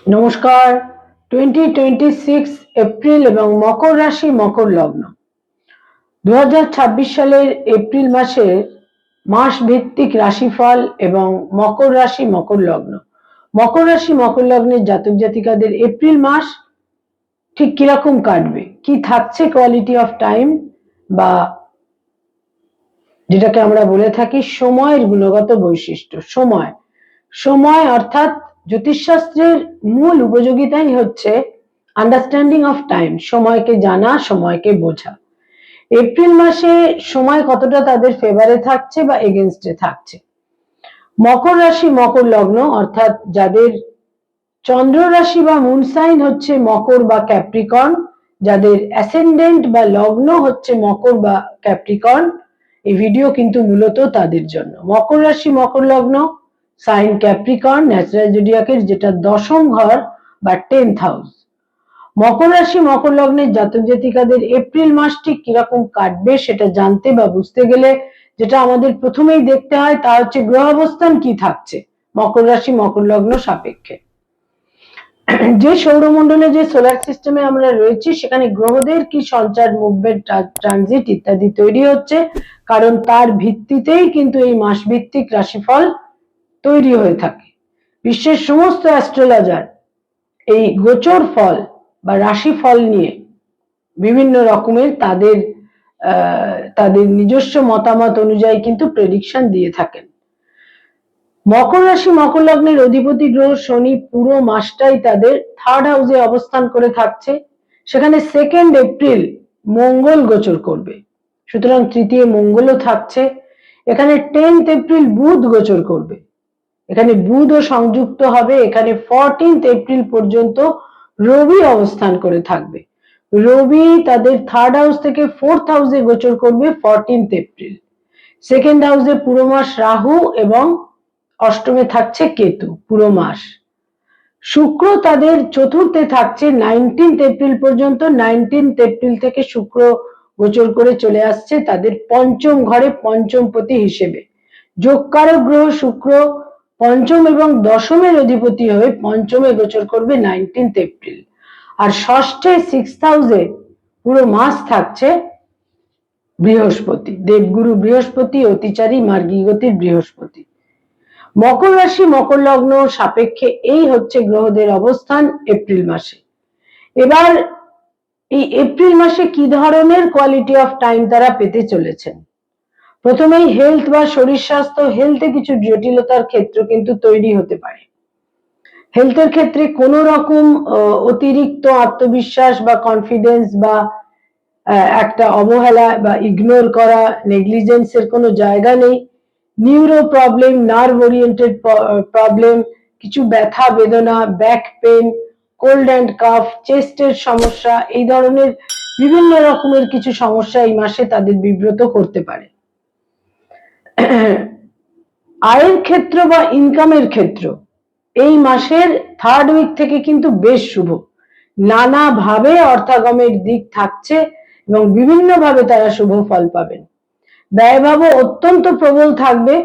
নমস্কার। 2026 এপ্রিল এবং মকর রাশি মকর লগ্ন 2026 সালের এপ্রিল মাসে মাস ভিত্তিক রাশিফল এবং মকর রাশি মকর লগ্ন। মকর রাশি মকর লগ্নের জাতক জাতিকাদের এপ্রিল মাস ঠিক কিরকম কাটবে, কি থাকছে কোয়ালিটি অফ টাইম বা যেটাকে আমরা বলে থাকি সময়ের গুণগত বৈশিষ্ট্য। সময় অর্থাৎ জ্যোতিষশাস্ত্রের মূল উপযোগিতাই হচ্ছে আন্ডারস্ট্যান্ডিং অফ টাইম, সময়কে জানা, সময়কে বোঝা। এপ্রিল মাসে সময় কতটা তাদের ফেভারে থাকছে বা এগেনস্টে থাকছে। মকর রাশি মকর লগ্ন অর্থাৎ যাদের চন্দ্র রাশি বা মুন সাইন হচ্ছে মকর বা ক্যাপ্রিকর্ন, যাদের অ্যাসেন্ডেন্ট বা লগ্ন হচ্ছে মকর বা ক্যাপ্রিকর্ন, এই ভিডিও কিন্তু মূলত তাদের জন্য। মকর রাশি মকর লগ্ন, সাইন ক্যাপ্রিকর্ন, ন্যাচারাল জোডিয়াকের যেটা দশম ঘর বা 10th হাউস। মকর রাশি মকর লগ্নের জাতক জাতিকাদের এপ্রিল মাসটি কিরকম কাটবে সেটা জানতে বা বুঝতে গেলে যেটা আমাদের প্রথমেই দেখতে হয় তা হচ্ছে গ্রহ অবস্থান কি থাকছে মকর রাশি মকর লগ্ন সাপেক্ষে। যে সৌরমণ্ডলে যে সোলার সিস্টেমে আমরা রয়েছি সেখানে গ্রহদের কি সঞ্চার, মুভমেন্ট, ট্রানজিট ইত্যাদি তৈরি হচ্ছে, কারণ তার ভিত্তিতেই কিন্তু এই মাস ভিত্তিক রাশিফল তৈরি হয়ে থাকে। বিশ্বের সমস্ত অ্যাস্ট্রোলজার এই গোচর ফল বা রাশিফল নিয়ে বিভিন্ন রকমের তাদের নিজস্ব মতামত অনুযায়ী কিন্তু প্রেডিকশন দিয়ে থাকেন। মকর রাশি মকর লগ্নের অধিপতি গ্রহ শনি পুরো মাসটাই তাদের 3rd হাউসে অবস্থান করে থাকছে। সেখানে 2nd এপ্রিল মঙ্গল গোচর করবে, সুতরাং তৃতীয় মঙ্গলও থাকছে। এখানে 10th এপ্রিল বুধ গোচর করবে, এখানে বুধও সংযুক্ত হবে। এখানে 14th এপ্রিল পর্যন্ত রবি অবস্থান করে থাকবে। রবি তাদের 3rd হাউস থেকে 4th হাউসে গোচর করবে 14th এপ্রিল। 2nd হাউসে পুরো মাস রাহু এবং অষ্টমে থাকছে কেতু পুরো মাস। শুক্র তাদের 4th থাকছে 19th এপ্রিল পর্যন্ত। 19th এপ্রিল থেকে শুক্র গোচর করে চলে আসছে তাদের পঞ্চম ঘরে পঞ্চমপতি হিসেবে। যোগকারক গ্রহ শুক্র পঞ্চম এবং দশমের অধিপতি হয়ে পঞ্চমে গোচর করবে 19th এপ্রিল। আর ষষ্ঠে 6th হাউসে পুরো মাস থাকছে বৃহস্পতি, দেবগুরু বৃহস্পতি, অতিচারী মার্গী গতির বৃহস্পতি। মকর রাশি মকর লগ্ন সাপেক্ষে এই হচ্ছে গ্রহদের অবস্থান এপ্রিল মাসে। এবার এই এপ্রিল মাসে কি ধরনের কোয়ালিটি অফ টাইম তারা পেতে চলেছেন। প্রথমেই হেলথ বা শরীর স্বাস্থ্য, হেলথে কিছু জটিলতার ক্ষেত্র কিন্তু তৈরি হতে পারে। হেলথের ক্ষেত্রে কোনো রকম অতিরিক্ত আত্মবিশ্বাস বা কনফিডেন্স বা একটা অবহেলা বা ইগনোর করা, নেগলিজেন্সের কোনো জায়গা নেই। Neuro problem, nerve oriented problem, কিছু ব্যথা বেদনা, back pain, cold and cough, চেস্টের সমস্যা, এই ধরনের বিভিন্ন রকমের কিছু সমস্যা এই মাসে তাদের বিব্রত করতে পারে। আয়ের ক্ষেত্র বা ইনকামের ক্ষেত্র এই মাসের 3rd উইক থেকে কিন্তু বেশ শুভ। নানাভাবে অর্থাগমের দিক থাকছে এবং বিভিন্নভাবে তারা শুভ ফল পাবেন। ব্যয়ভাবও অত্যন্ত প্রবল থাকবে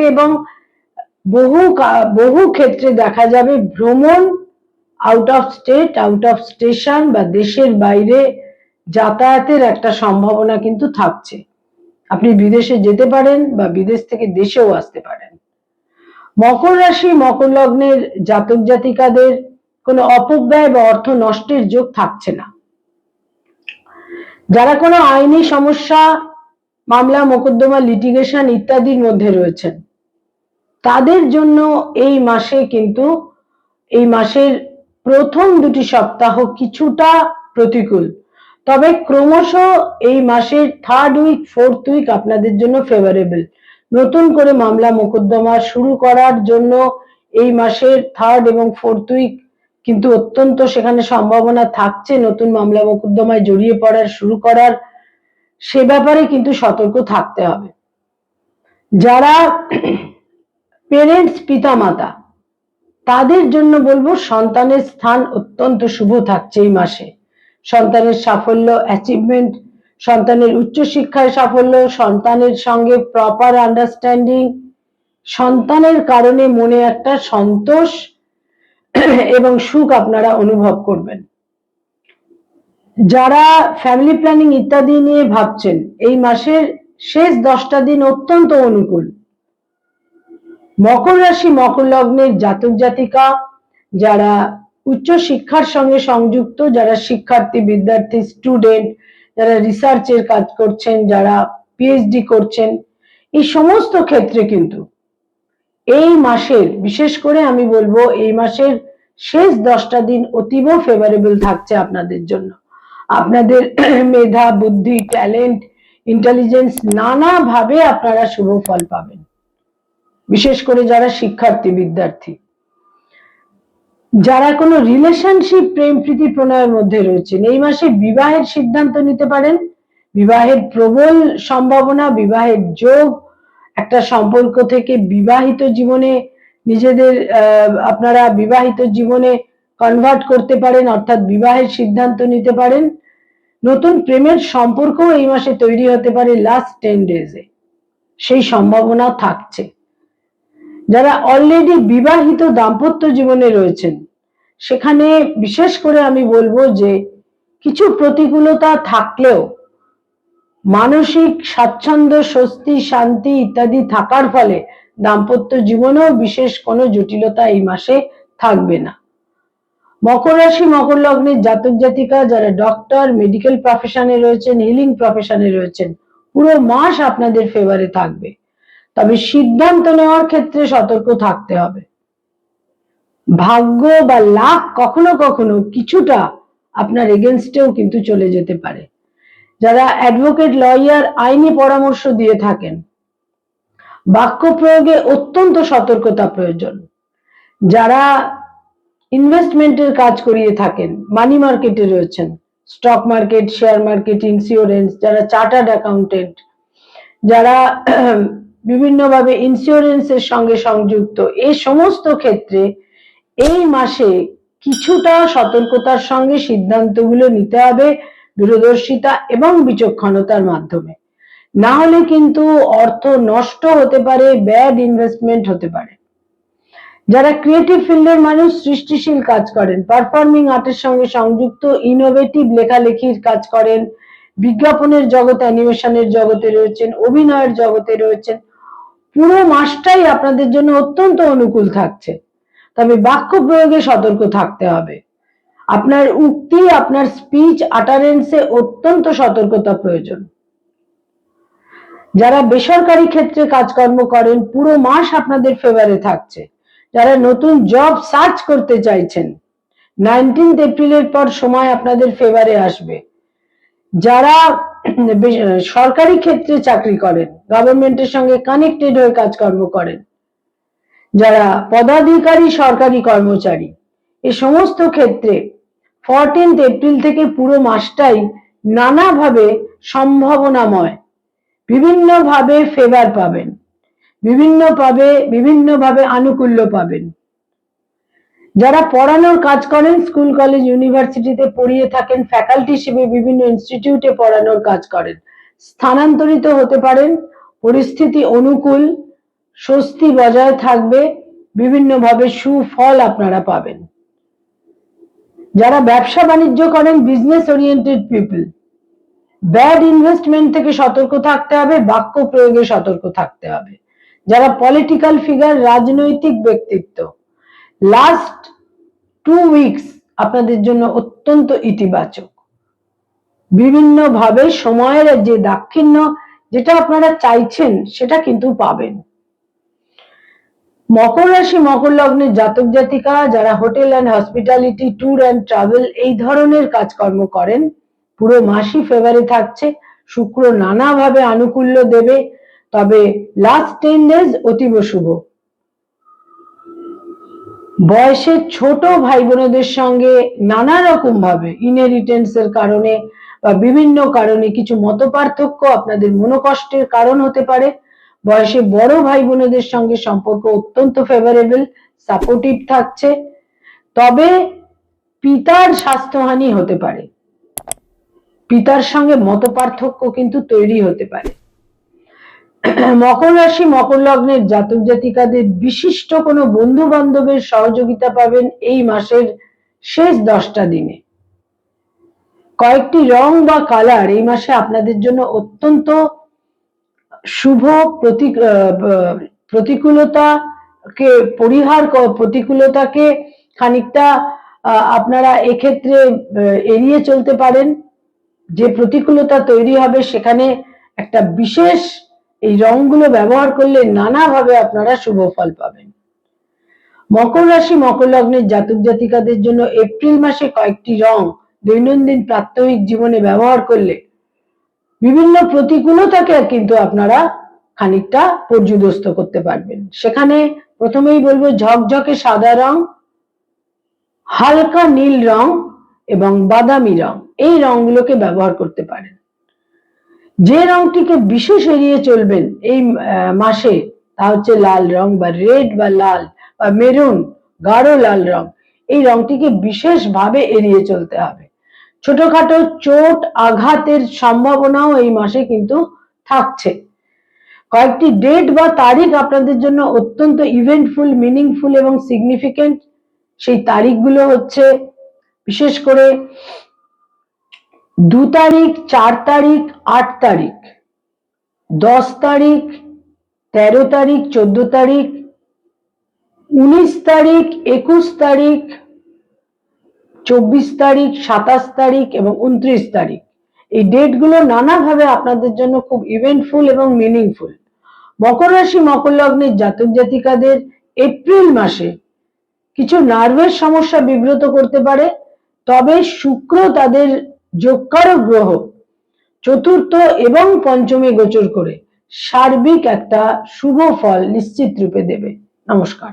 এবং বহু ক্ষেত্রে দেখা যাবে ভ্রমণ, out of state, out of station বা দেশের বাইরে যাতায়াতের একটা সম্ভাবনা কিন্তু থাকছে। আপনি বিদেশে যেতে পারেন বা বিদেশ থেকে দেশেও আসতে পারেন। মকর রাশি মকর লগ্নের জাতক জাতিকাদের কোনো অপব্যয় বা অর্থ নষ্টের যোগ থাকছে না। যারা কোনো আইনি সমস্যা, মামলা মোকদ্দমা, লিটিগেশন ইত্যাদির মধ্যে রয়েছেন তাদের জন্য এই মাসে কিন্তু এই মাসের প্রথম 2টি সপ্তাহ কিছুটা প্রতিকূল, তবে ক্রমশ এই মাসের 3rd উইক 4th উইক আপনাদের জন্য ফেভারেবল। নতুন করে মামলা মোকদ্দমা শুরু করার জন্য এই মাসের 3rd এবং 4th উইক কিন্তু অত্যন্ত সেখানে সম্ভাবনা থাকছে নতুন মামলা মোকদ্দমায় জড়িয়ে পড়ার, শুরু করার, সে ব্যাপারে কিন্তু সতর্ক থাকতে হবে। যারা পেরেন্টস, পিতা মাতা, তাদের জন্য বলবো সন্তানের স্থান অত্যন্ত শুভ থাকছে এই মাসে। সন্তানের সাফল্য, অ্যাচিভমেন্ট, সন্তানের উচ্চশিক্ষায় সাফল্য, সন্তানের সঙ্গে প্রপার আন্ডারস্ট্যান্ডিং, সন্তানের কারণে মনে একটা সন্তোষ এবং সুখ আপনারা অনুভব করবেন। যারা ফ্যামিলি প্ল্যানিং ইত্যাদি নিয়ে ভাবছেন, এই মাসের শেষ 10টা দিন অত্যন্ত অনুকূল। মকর রাশি মকর লগ্নের জাতক জাতিকা যারা উচ্চ শিক্ষার সঙ্গে সংযুক্ত, যারা শিক্ষার্থী, বিদ্যার্থী, স্টুডেন্ট, যারা রিসার্চের কাজ করছেন, যারা পিএইচডি করছেন, এই সমস্ত ক্ষেত্রে কিন্তু এই মাসের, বিশেষ করে আমি বলবো এই মাসের শেষ 10টা দিন অতীব ফেভারেবল থাকছে আপনাদের জন্য। আপনাদের মেধা, বুদ্ধি, ট্যালেন্ট, ইন্টেলিজেন্স নানাভাবে আপনারা শুভ ফল পাবেন। বিশেষ করে যারা শিক্ষার্থী, বিদ্যার্থী, যারা কোনো রিলেশনশিপ, প্রেম প্রীতি প্রণয়ের মধ্যে রয়েছেন, এই মাসে বিবাহের সিদ্ধান্ত নিতে পারেন। বিবাহের প্রবল সম্ভাবনা, বিবাহের যোগ, একটা সম্পর্ক থেকে বিবাহিত জীবনে নিজেদের আপনারা বিবাহিত জীবনে কনভার্ট করতে পারেন, অর্থাৎ বিবাহের সিদ্ধান্ত নিতে পারেন। নতুন প্রেমের সম্পর্ক এই মাসে তৈরি হতে পারে লাস্ট 10 ডেজে, সেই সম্ভাবনা থাকছে। যারা অলরেডি বিবাহিত দাম্পত্য জীবনে রয়েছেন, সেখানে বিশেষ করে আমি বলবো যে কিছু প্রতিকূলতা থাকলেও মানসিক স্বাচ্ছন্দ্য, স্বস্তি, শান্তি ইত্যাদি থাকার ফলে দাম্পত্য জীবনেও বিশেষ কোনো জটিলতা এই মাসে থাকবে না। মকর রাশি মকর লগ্নের জাতক জাতিকা যারা ডক্টর, মেডিকেল প্রফেশনে রয়েছেন, হিলিং প্রফেশনে রয়েছেন, পুরো মাস আপনাদের ফেভারে থাকবে। তবে সিদ্ধান্ত নেওয়ার ক্ষেত্রে সতর্ক থাকতে হবে। ভাগ্য বা লাক কখনো কখনো কিছুটা আপনার এগেনস্টেও কিন্তু চলে যেতে পারে। যারা অ্যাডভোকেট, লয়ার, আইনি পরামর্শ দিয়ে থাকেন, বাক্য প্রয়োগে অত্যন্ত সতর্কতা প্রয়োজন। যারা ইনভেস্টমেন্টের কাজ করিয়ে থাকেন, মানি মার্কেটে রয়েছেন, stock market, share market, insurance, যারা চার্টার্ড অ্যাকাউন্টেন্ট, যারা বিভিন্নভাবে ইন্স্যুরেন্সের সঙ্গে সংযুক্ত, এই সমস্ত ক্ষেত্রে এই মাসে কিছুটা সতর্কতার সঙ্গে সিদ্ধান্তগুলো নিতে হবে, দূরদর্শিতা এবং বিচক্ষণতার মাধ্যমে। না হলে কিন্তু অর্থ নষ্ট হতে পারে, ব্যাড ইনভেস্টমেন্ট হতে পারে। যারা ক্রিয়েটিভ ফিল্ডের মানুষ, সৃষ্টিশীল কাজ করেন, পারফর্মিং আর্টের সঙ্গে সংযুক্ত, ইনোভেটিভ লেখালেখির কাজ করেন, বিজ্ঞাপনের জগতে, অ্যানিমেশনের জগতে রয়েছেন, অভিনয়ের জগতে রয়েছেন, পুরো মাসটাই আপনাদের জন্য অত্যন্ত অনুকূল থাকছে। তবে বাক্য প্রয়োগে সতর্ক থাকতে হবে। আপনার উক্তি, আপনার স্পিচ আটারেন্সে অত্যন্ত সতর্কতা প্রয়োজন। যারা বেসরকারি ক্ষেত্রে কাজকর্ম করেন, পুরো মাস আপনাদের ফেভারে থাকছে। যারা নতুন জব সার্চ করতে চাইছেন, 19 এপ্রিলের পর সময় আপনাদের ফেভারে আসবে। যারা সরকারি ক্ষেত্রে চাকরি করেন, গভর্নমেন্টের সঙ্গে কানেক্টেড হয়ে কাজকর্ম করেন, যারা পদাধিকারী, সরকারি কর্মচারী, এই সমস্ত ক্ষেত্রে 14 এপ্রিল থেকে পুরো মাসটাই নানাভাবে সম্ভাবনাময়, বিভিন্নভাবে ফেভার পাবেন, বিভিন্নভাবে আনুকূল্য পাবেন। যারা পড়ানোর কাজ করেন, স্কুল, কলেজ, ইউনিভার্সিটিতে পড়িয়ে থাকেন, ফ্যাকাল্টি হিসেবে বিভিন্ন ইনস্টিটিউটে পড়ানোর কাজ করেন, স্থানান্তরিত হতে পারেন, পরিস্থিতি অনুকূল, স্বস্তি বজায় থাকবে, বিভিন্নভাবে সুফল আপনারা পাবেন। যারা ব্যবসা বাণিজ্য করেন, business oriented people, bad investment থেকে সতর্ক থাকতে হবে, বাক্য প্রয়োগে সতর্ক থাকতে হবে। যারা পলিটিক্যাল ফিগার, রাজনৈতিক ব্যক্তিত্ব, লাস্ট 2 উইকস আপনাদের জন্য অত্যন্ত ইতিবাচক। বিভিন্নভাবে সময়ের যে দাক্ষিণ্য, যেটা আপনারা চাইছেন সেটা কিন্তু পাবেন। মকর রাশি মকর লগ্নের জাতক জাতিকা যারা hotel and hospitality, tour and travel এই ধরনের কাজকর্ম করেন, পুরো মাসই ফেভারে থাকছে। শুক্র নানাভাবে আনুকূল্য দেবে, তবে লাস্ট 10 ডেজ অতীব শুভ। বয়সে ছোট ভাই বোনদের সঙ্গে নানা রকম ভাবে ইনহেরিটেন্সের কারণে বা বিভিন্ন কারণে কিছু মতপার্থক্য আপনাদের মনোকষ্টের কারণ হতে পারে। বয়সে বড় ভাই বোনদের সঙ্গে সম্পর্ক অত্যন্ত ফেভারেবল, সাপোর্টিভ থাকছে, তবে পিতার স্বাস্থ্যহানি হতে পারে, পিতার সঙ্গে মতপার্থক্য কিন্তু তৈরি হতে পারে। মকর রাশি মকর লগ্নের জাতক জাতিকাদের বিশিষ্ট কোনো বন্ধু বান্ধবের সহযোগিতা পাবেন এই মাসের শেষ 10টা দিনে। কয়েকটি রং বা কালার এই মাসে আপনাদের জন্য অত্যন্ত শুভ। প্রতিকূলতাকে প্রতিকূলতাকে খানিকটা আপনারা এক্ষেত্রে এড়িয়ে চলতে পারেন। যে প্রতিকূলতা তৈরি হবে সেখানে একটা বিশেষ এই রংগুলো ব্যবহার করলে নানাভাবে আপনারা শুভ ফল পাবেন। মকর রাশি মকর লগ্নের জাতক জাতিকাদের জন্য এপ্রিল মাসে কয়েকটি রং দৈনন্দিন প্রাত্যহিক জীবনে ব্যবহার করলে বিভিন্ন প্রতিকূলতাকে কিন্তু আপনারা খানিকটা পর্যুদস্ত করতে পারবেন। সেখানে প্রথমেই বলবো ঝকঝকে সাদা রং, হালকা নীল রং এবং বাদামি রং, এই রংগুলোকে ব্যবহার করতে পারেন। যে রংটিকে বিশেষ এড়িয়ে চলবেন এই মাসে তা হচ্ছে লাল রং বা রেড বা লাল বা মেরুন, গাঢ় লাল রং। এই রংটিকে বিশেষভাবে এড়িয়ে চলতে হবে। ছোটখাটো চোট আঘাতের সম্ভাবনাও এই মাসে কিন্তু থাকছে। কয়েকটি ডেট বা তারিখ আপনাদের জন্য অত্যন্ত ইভেন্টফুল, মিনিংফুল এবং সিগনিফিকেন্ট। সেই তারিখগুলো হচ্ছে বিশেষ করে 2 তারিখ, 4 তারিখ, 8 তারিখ, 10 তারিখ, 13 তারিখ, 14 তারিখ, 19 তারিখ, 21 তারিখ, 24 তারিখ, 27 তারিখ এবং 29 তারিখ। এই ডেটগুলো নানাভাবে আপনাদের জন্য খুব ইভেন্টফুল এবং মিনিংফুল। মকর রাশি মকর লগ্নের জাতক জাতিকাদের এপ্রিল মাসে কিছু নার্ভের সমস্যা বিব্রত করতে পারে, তবে শুক্র তাদের যোগকারক গ্রহ চতুর্থ এবং পঞ্চমে গোচর করে সার্বিক একটা শুভ ফল নিশ্চিত রূপে দেবে। নমস্কার।